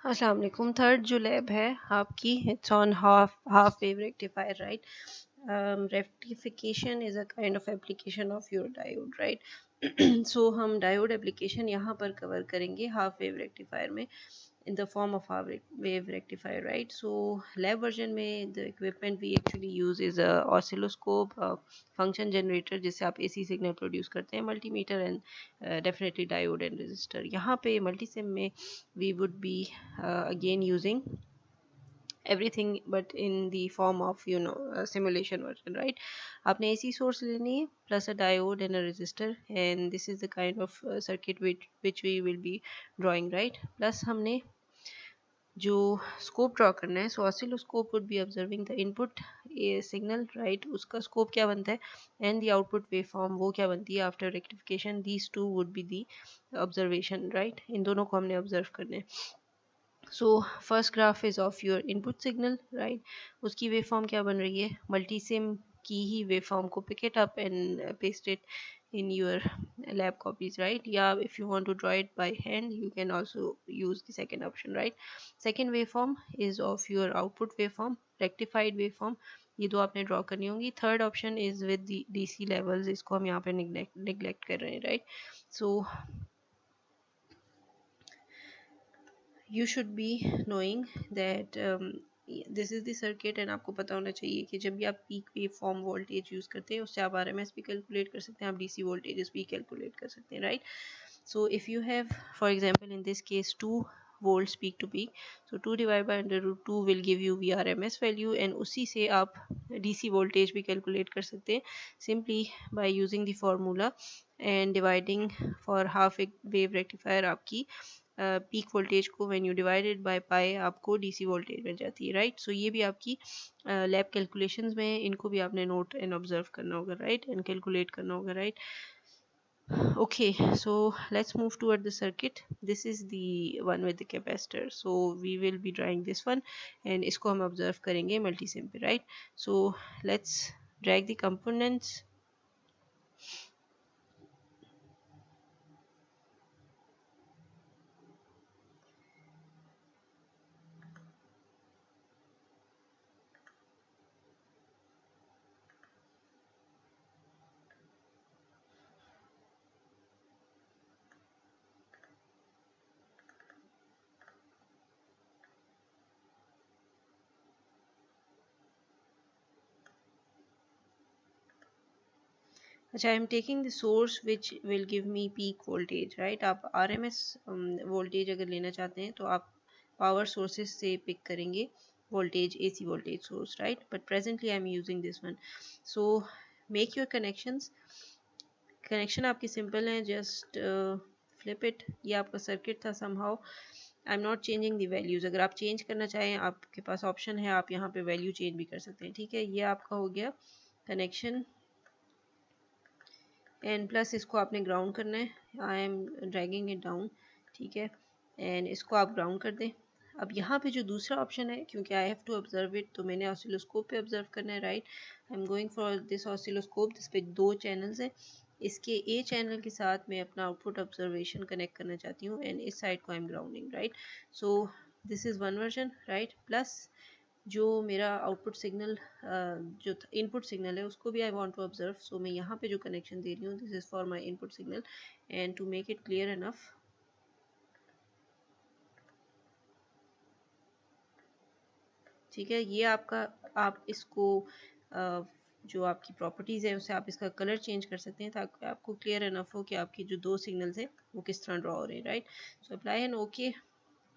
अस्सलाम वालेकुम। थर्ड जो लैब है आपकी, it's on half wave rectifier, right? Rectification is a kind of application of your diode, right? So हम diode application यहाँ पर कवर करेंगे हाफ वेव रेक्टिफायर में, in the form of our wave rectifier, right? So lab version में the equipment we actually use is a oscilloscope, function generator जिससे आप AC signal produce करते हैं, multimeter and definitely diode and resistor. यहाँ पे multisim में we would be again using everything but in the form of a simulation version, right? आपने AC source लेनी है plus a diode and a resistor, and this is the kind of circuit which we will be drawing, right? plus हमने जो scope draw करना है, so oscilloscope would be observing the input signal, right? उसका scope क्या बनता है and the output wave form वो क्या बनती है after rectification, these two would be the observation, right? इन दोनों को हमने ऑब्जर्व करने हैं। So first graph is of your input signal, right? उसकी वेव फॉर्म क्या बन रही है, मल्टीसिम की ही वेव फॉर्म को pick it up and paste it in your lab copies, right? Yeah, if you want to draw it by hand you can also use the second option, right? second waveform is of your output waveform, rectified waveform, ये दो आपने draw करनी होंगी। Third option is with the DC levels, इसको हम यहाँ पे neglect कर रहे हैं, right? So you should be knowing that this is the circuit, and आपको पता होना चाहिए कि जब भी आप peak wave form voltage use करते हैं उससे आप आरएमएस भी कैलकुलेट कर सकते हैं, आप डीसी वोल्टेजेस भी कैलकुलेट कर सकते हैं, right? so if you have, for example in this case, 2 volts peak to peak, so 2 divided by under root 2 will give you vrms value, and उसी से आप dc voltage भी कैलकुलेट कर सकते हैं simply by using the formula and dividing for half wave rectifier। आपकी peak voltage को when you divided by pi आपको डीसी वोल्टेज मिल जाती है, राइट? सो ये भी आपकी लैब कैलकुलेशंस में इनको भी आपने नोट एंड ऑब्जर्व करना होगा, राइट? एंड कैलकुलेट करना होगा, right? okay, so let's move toward the circuit. This is the one with the capacitor, so we will be drawing this one and इसको हम observe करेंगे multisim पे, right? so let's drag the components. अच्छा, I am taking the source which will give me peak voltage, right? आप RMS voltage अगर लेना चाहते हैं तो आप power sources से pick करेंगे voltage, AC voltage source, right? But presently I am using this one. So make your connections. Connection आपकी सिंपल है, जस्ट फ्लिप इट। ये आपका सर्किट था somehow. I am not changing the values. अगर आप change करना चाहें आपके पास ऑप्शन है, आप यहाँ पे वैल्यू चेंज भी कर सकते हैं, ठीक है? ये आपका हो गया कनेक्शन, एंड प्लस इसको आपने ग्राउंड करना है। I am dragging it down, ठीक है? एंड इसको आप ग्राउंड कर दें। अब यहाँ पे जो दूसरा ऑप्शन है, क्योंकि I have to observe it, तो मैंने ऑसिलोस्कोप पे ऑब्जर्व करना है, right? I am going for this oscilloscope, जिस पे 2 चैनल्स हैं। इसके ए चैनल के साथ मैं अपना आउटपुट ऑब्जर्वेशन कनेक्ट करना चाहती हूँ, एंड इस साइड को I am grounding, right? So this is one version, right? Plus जो मेरा आउटपुट सिग्नल जो इनपुट सिग्नल है उसको भी I want to observe. So मैं यहाँ पे जो कनेक्शन दे रही हूँ, this is for my input signal, and to make it clear enough, ठीक है? ये आपका, आप इसको जो आपकी प्रॉपर्टीज़ है उससे आप इसका कलर चेंज कर सकते हैं ताकि आपको क्लियर इनफ हो कि आपकी जो 2 सिग्नल्स हैं वो किस तरह ड्रॉ हो रहे हैं, right? So apply and okay.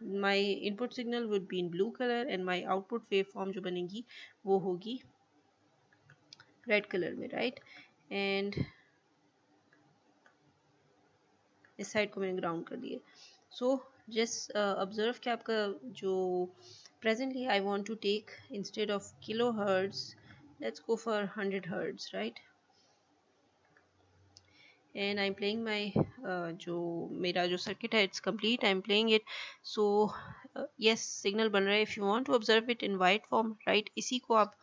my input signal would be in blue color and my output waveform जो बनेगी वो होगी रेड कलर में, राइट? एंड इस साइड को मैंने ग्राउंड कर दिया। सो जस्ट ऑब्जर्व कि आपका जो presently I want to take, instead of kilohertz, let's go for 100 hertz, right? and I'm playing my जो मेरा जो circuit है it's complete, I'm playing it. so yes, signal बन रहा है। if you want to observe it in white form, right, इसी को आप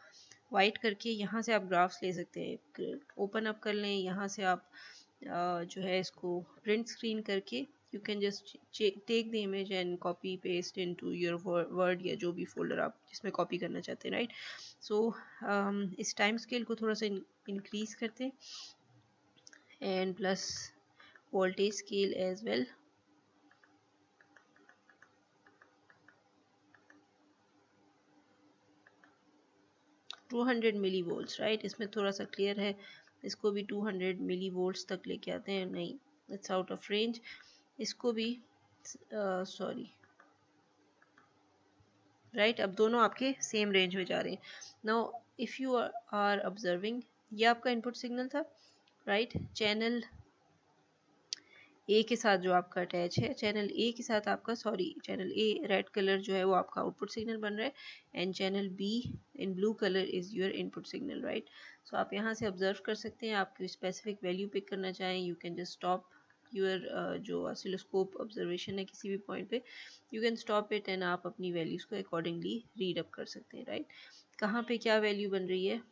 वाइट करके यहाँ से आप ग्राफ्स ले सकते हैं, ओपन अप कर लें। यहाँ से आप जो है इसको प्रिंट स्क्रीन करके you can just take the image and copy paste into your word या जो भी folder आप जिसमें copy करना चाहते हैं, right? So इस time scale को थोड़ा सा increase करते हैं and plus voltage scale as well. 200 milli volts, right? इसमें थोड़ा सा क्लियर है, इसको भी 200 मिली वोल्ट्स तक लेके आते हैं, नहीं इट्स आउट ऑफ रेंज। इसको भी सॉरी राइट, अब दोनों आपके सेम रेंज में जा रहे हैं। Now if you are observing, ये आपका इनपुट सिग्नल था, राइट? चैनल ए के साथ जो आपका अटैच है, चैनल ए के साथ आपका चैनल ए रेड कलर जो है वो आपका आउटपुट सिग्नल बन रहा है and channel B in blue colour is your input signal, right? So आप यहाँ से ऑब्जर्व कर सकते हैं, आप स्पेसिफिक वैल्यू पिक करना चाहें, you can just stop your जो ऑसिलोस्कोप ऑब्जर्वेशन है किसी भी पॉइंट पे, you can stop it and आप अपनी वैल्यूज़ को अकॉर्डिंगली रीड अप कर सकते हैं, राइट? कहाँ पे क्या वैल्यू बन रही है,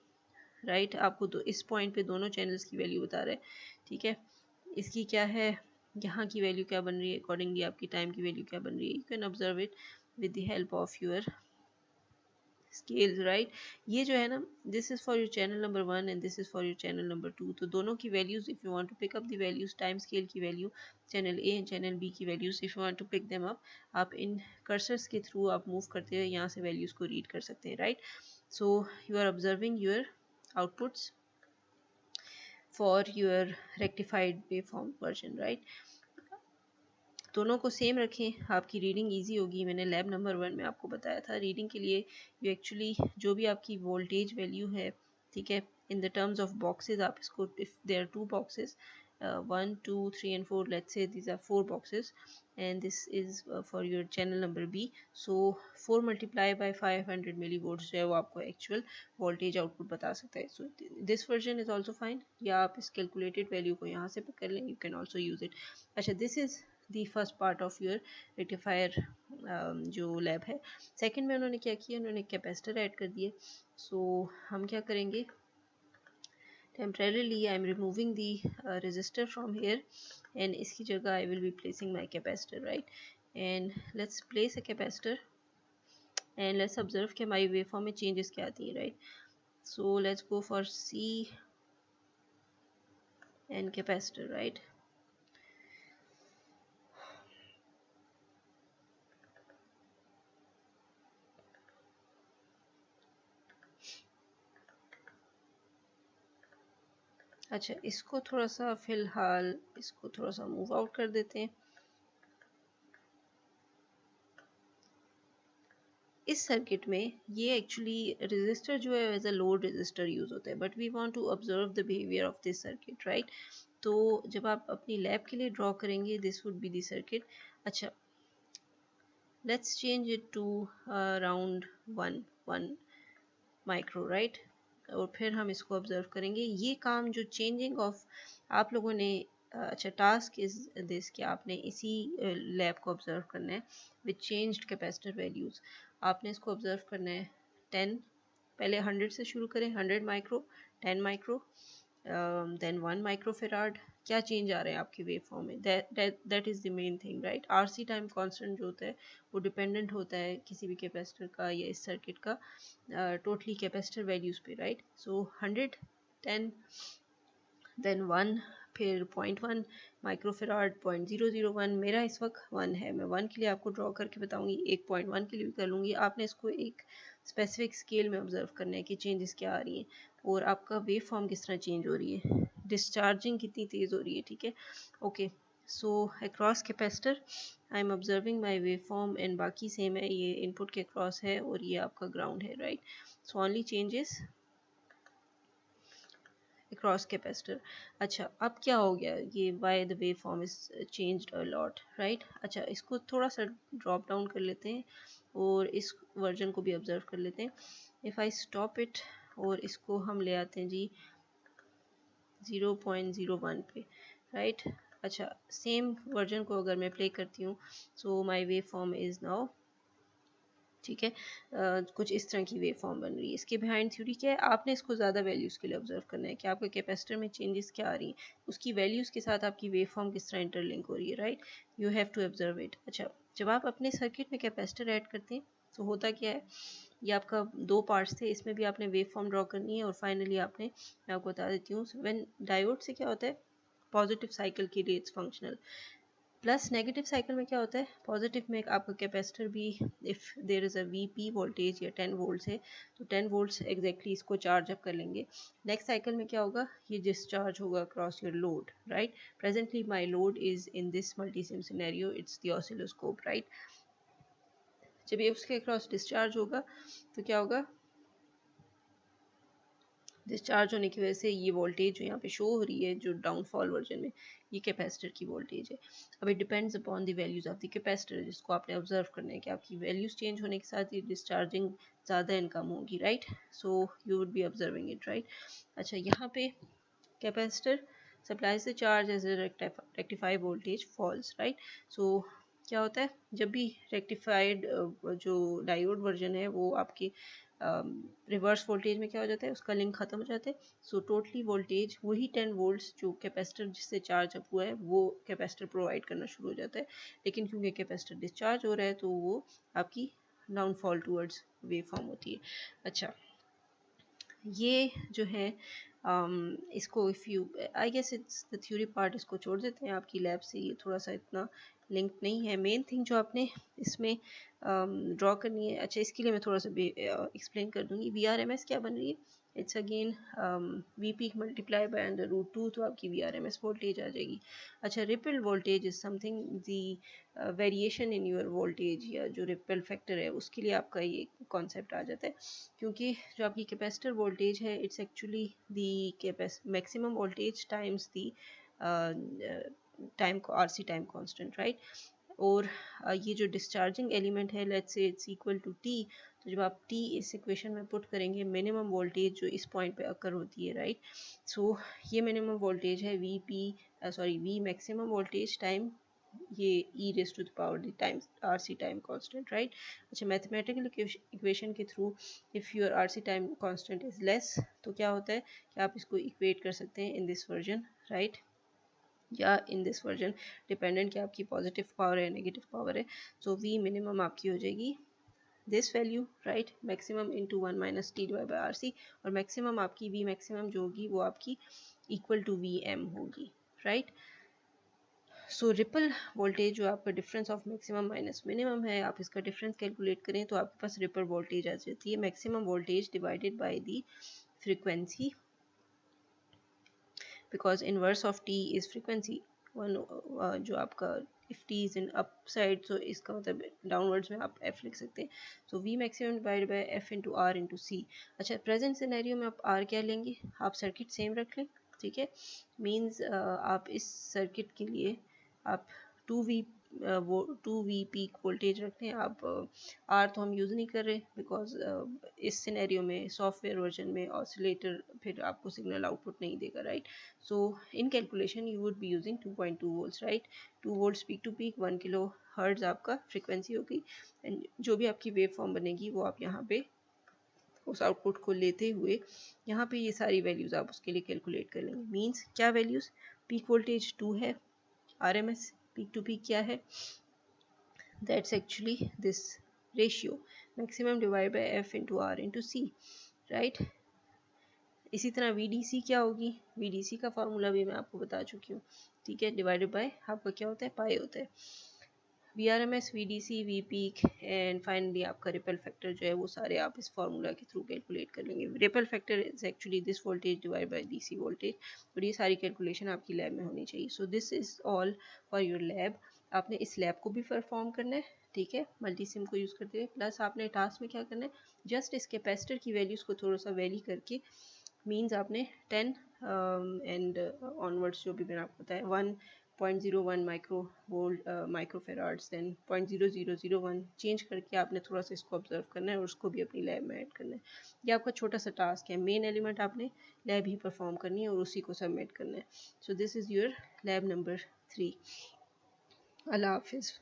राइट? आपको तो इस पॉइंट पे दोनों चैनल्स की वैल्यू बता रहे हैं, ठीक है? इसकी क्या है, यहाँ की वैल्यू क्या बन रही है, अकॉर्डिंगली आपकी टाइम की वैल्यू क्या बन रही है, you can observe it with the help of your scales, right? ये जो है ना, this is for your channel number 1 and this is for your channel number 2, तो दोनों की values if you want to pick up the values, time scale की value, channel A and channel B की values, if you want to pick them up, आप इन cursors के through आप move करते हुए यहाँ से वैल्यूज को रीड कर सकते हैं, right? So you are observing your outputs for your rectified waveform version, right? दोनों को सेम रखें, आपकी रीडिंग इजी होगी। मैंने लैब नंबर 1 में आपको बताया था, रीडिंग के लिए यू एक्चुअली जो भी आपकी वोल्टेज वैल्यू है, ठीक है, in the terms of boxes आप इसको, if there are 2 boxes 1 2 3 and 4, let's say these are 4 boxes and this is for your channel number B, so 4 multiplied by 500 millivolts जो है वो आपको एक्चुअल वोल्टेज आउटपुट बता सकता है। So this version is also fine, या आप इस कैलकुलेटेड वैल्यू को यहाँ से पिक कर लें, you can also use it. अच्छा, this is the first part of your rectifier जो लैब है। सेकंड में उन्होंने क्या किया, उन्होंने कैपेसिटर ऐड कर दिए। सो हम क्या करेंगे, temporarily I am removing the resistor from here and इसकी जगह I will be placing my capacitor, right? And let's place a capacitor and let's observe कि हमारी waveform में changes क्या आती हैं, right? So let's go for C and capacitor, right? अच्छा, इसको थोड़ा सा फिलहाल इसको थोड़ा सा मूव आउट कर देते हैं। इस सर्किट में ये एक्चुअली रेजिस्टर जो है as a load resistor use होता है, but we want to observe the behaviour of this circuit, right? तो जब आप अपनी लैब के लिए ड्रॉ करेंगे, this would be the circuit. अच्छा, let's change it to around 1 micro, right? और फिर हम इसको ऑब्जर्व करेंगे। ये काम जो चेंजिंग ऑफ आप लोगों ने अच्छा, टास्क इज दिस कि आपने इसी लैब को ऑब्जर्व करना है विद चेंज्ड कैपेसिटर वैल्यूज। आपने इसको ऑब्जर्व करना है 10, पहले 100 से शुरू करें, 100 माइक्रो, 10 माइक्रो, देन 1 माइक्रोफेराड। क्या चेंज आ रहे हैं आपकी वेव फॉर्म में, that is the main thing, right? RC time constant जो होता है वो डिपेंडेंट होता है किसी भी कैपेसिटर का या इस सर्किट का टोटली कैपेसिटर वैल्यूज़ पे, राइट? सो 100, 10, देन 1, फिर 0.1 माइक्रोफेराड, 0.001। मेरा इस वक्त 1 है, मैं 1 के लिए आपको ड्रॉ करके बताऊंगी, एक 0.1 के लिए भी कर लूँगी। आपने इसको एक स्पेसिफिक स्केल में ऑब्जर्व करना है कि चेंजेस क्या आ रही हैं और आपका वेव फॉर्म किस तरह चेंज हो रही है, डिस्चार्जिंग कितनी तेज़ हो रही है, ठीक है? Okay, so across capacitor I am observing my wave form and बाकी सेम है, ये इनपुट के अक्रॉस है और ये आपका ग्राउंड है, right? So only changes across capacitor। अच्छा, अब क्या हो गया, ये why the waveform is changed a lot, right? अच्छा, इसको थोड़ा सा ड्रॉप डाउन कर लेते हैं और इस वर्जन को भी ऑब्जर्व कर लेते हैं। इफ़ आई स्टॉप इट और इसको हम ले आते हैं जी 0.01 पे, राइट? अच्छा, सेम वर्जन को अगर मैं प्ले करती हूँ, सो माई वेव फॉर्म इज़ नाउ ठीक है। कुछ इस तरह की वेव फॉर्म बन रही है। इसके बिहाइंड थ्योरी क्या है, आपने इसको ज़्यादा वैल्यूज़ के लिए ऑब्जर्व करना है कि आपके कैपेसिटर में चेंजेस क्या आ रही हैं, उसकी वैल्यूज़ के साथ आपकी वेव फॉर्म किस तरह इंटरलिंक हो रही है, right. You have to observe it. अच्छा, जब आप अपने सर्किट में कैपेसिटर ऐड करते हैं तो होता क्या है, ये आपका दो पार्ट्स थे, इसमें भी आपने वेव फॉर्म ड्रॉ करनी है और फाइनली आपने, मैं आपको बता देती हूँ, व्हेन डायोड से क्या होता है, पॉजिटिव साइकिल के लिए it's functional, plus negative cycle में क्या होता है, पॉजिटिव में आपका कैपेसिटर भी, if there is a VP voltage या 10 वोल्ट्स है तो 10 वोल्ट्स एग्जैक्टली इसको चार्ज अप कर लेंगे। नेक्स्ट साइकिल में क्या होगा, ये डिस्चार्ज होगा across your load, right. Presently my load is in this Multisim scenario, it's the oscilloscope, right. जब ये उसके अक्रॉस डिस्चार्ज होगा तो क्या होगा, डिस्चार्ज होने की वजह से ये वोल्टेज जो यहाँ पे शो हो रही है, जो डाउनफॉल वर्जन में, ये कैपेसिटर की वोल्टेज है। अब it depends upon the values of the capacitor, जिसको आपने ऑब्जर्व करना है कि आपकी वैल्यूज चेंज होने के साथ ये डिस्चार्जिंग ज़्यादा इनकम होगी, right. So you would be observing it, right. अच्छा, यहाँ पे capacitor supplies the charge as a rectify voltage falls, right. So क्या होता है, जब भी रेक्टिफाइड जो डायोड वर्जन है वो आपकी रिवर्स वोल्टेज में क्या हो जाता है, उसका लिंक खत्म हो जाता है। सो टोटली वोल्टेज वही 10 वोल्ट्स जो कैपेसिटर जिससे चार्ज अप हुआ है वो कैपेसिटर प्रोवाइड करना शुरू हो जाता है, लेकिन क्योंकि कैपेसिटर डिस्चार्ज हो रहा है तो वो आपकी डाउनफॉल टूवर्ड्स वेव फॉर्म होती है। अच्छा, ये जो है इसको if you, I guess it's the theory part, इसको छोड़ देते हैं, आपकी लैब से ये थोड़ा सा इतना लिंक नहीं है। मेन थिंग जो आपने इसमें ड्रॉ करनी है, अच्छा इसके लिए मैं थोड़ा सा एक्सप्लेन कर दूंगी। वी आर एम एस क्या बन रही है, it's again V P multiply by under root 2, तो आपकी V R M S voltage आ जाएगी। अच्छा, ripple voltage is something the variation in your voltage, या जो रिपल फैक्टर है उसके लिए आपका ये कॉन्सेप्ट आ जाता है, क्योंकि जो आपकी कैपेसिटर वोल्टेज है it's actually the maximum voltage times the time RC time constant, right. और ये जो डिस्चार्जिंग एलिमेंट है, let's say it's equal to T, तो जब आप टी इस इक्वेशन में पुट करेंगे, मिनिमम वोल्टेज जो इस पॉइंट पे अकर होती है, राइट। सो ये मिनिमम वोल्टेज है V P, sorry V maximum voltage time ये e raise to the power the time RC time constant, right. अच्छा, मैथमेटिकल इक्वेशन के through if your RC time constant is less तो क्या होता है कि आप इसको इक्वेट कर सकते हैं इन दिस वर्जन, राइट, या इन दिस वर्जन, डिपेंडेंट कि आपकी पॉजिटिव पावर है नेगेटिव पावर है। सो वी मिनिमम आपकी हो जाएगी this value, right, maximum into 1 minus T divide by R C, और मैक्सिमम आपकी वी मैक्सिमम जो होगी वो आपकी इक्वल टू वी एम होगी, राइट। सो रिपल वोल्टेज जो आपका difference of maximum minus minimum है, आप इसका डिफरेंस कैलकुलेट करें तो आपके पास रिपल वोल्टेज आ जाती है maximum voltage divided by the frequency, because inverse of T is frequency one, जो आपका if T is in up side तो इसका मतलब डाउनवर्ड्स में आप एफ लिख सकते हैं। So V maximum divide by F into R into C. अच्छा, प्रेजेंट सिनेरियो में आप आर क्या लेंगे, आप सर्किट सेम रख लें, ठीक है। मीन्स आप इस सर्किट के लिए आप 2V वो 2V पीक वोल्टेज रखते हैं। आप आर तो हम यूज़ नहीं कर रहे बिकॉज इस सिनेरियो में सॉफ्टवेयर वर्जन में ऑसिलेटर फिर आपको सिग्नल आउटपुट नहीं देगा, right. So in calculation you would be using 2.2 volts, right. 2 volts peak to peak 1 kilo hertz आपका फ्रिक्वेंसी होगी, एंड जो भी आपकी वेव फॉर्म बनेगी वो आप यहाँ पे उस आउटपुट को लेते हुए यहाँ पे ये सारी वैल्यूज़ आप उसके लिए कैलकुलेट कर लेंगे। मीन्स क्या वैल्यूज़, पीक वोल्टेज 2 है, RMS पीक टू पीक क्या है, that's actually this ratio maximum divide by F into R into C, right. इसी तरह VDC क्या होगी, VDC का फार्मूला भी मैं आपको बता चुकी हूँ, ठीक है। डिवाइडेड बाय आपका क्या होता है, पाई होता है। VRMS, VDC, V peak and finally आपका रिपल फैक्टर जो है वो सारे आप इस फार्मूला के थ्रू कैलकुलेट कर लेंगे। Ripple factor is actually this voltage divide by DC voltage, और ये सारी कैलकुलेशन आपकी लैब में होनी चाहिए। So this is all for your lab. आपने इस लैब को भी परफॉर्म करना है, ठीक है, मल्टीसिम को यूज़ करते हुए, प्लस आपने टास्क में क्या करना है, जस्ट इस कैपेसिटर की वैल्यूज़ को थोड़ा सा वैली करके, मीन्स आपने 10 एंड ऑनवर्ड्स जो भी मैंने आपको बताया 1.01 माइक्रो वोल्ट माइक्रोफेराड्स, देन 0.0001 चेंज करके आपने थोड़ा सा इसको ऑब्जर्व करना है और उसको भी अपनी लैब में ऐड करना है। ये आपका छोटा सा टास्क है, मेन एलिमेंट आपने लैब ही परफॉर्म करनी है और उसी को सबमिट करना है। सो this is your lab number 3। अल्लाह हाफिज़।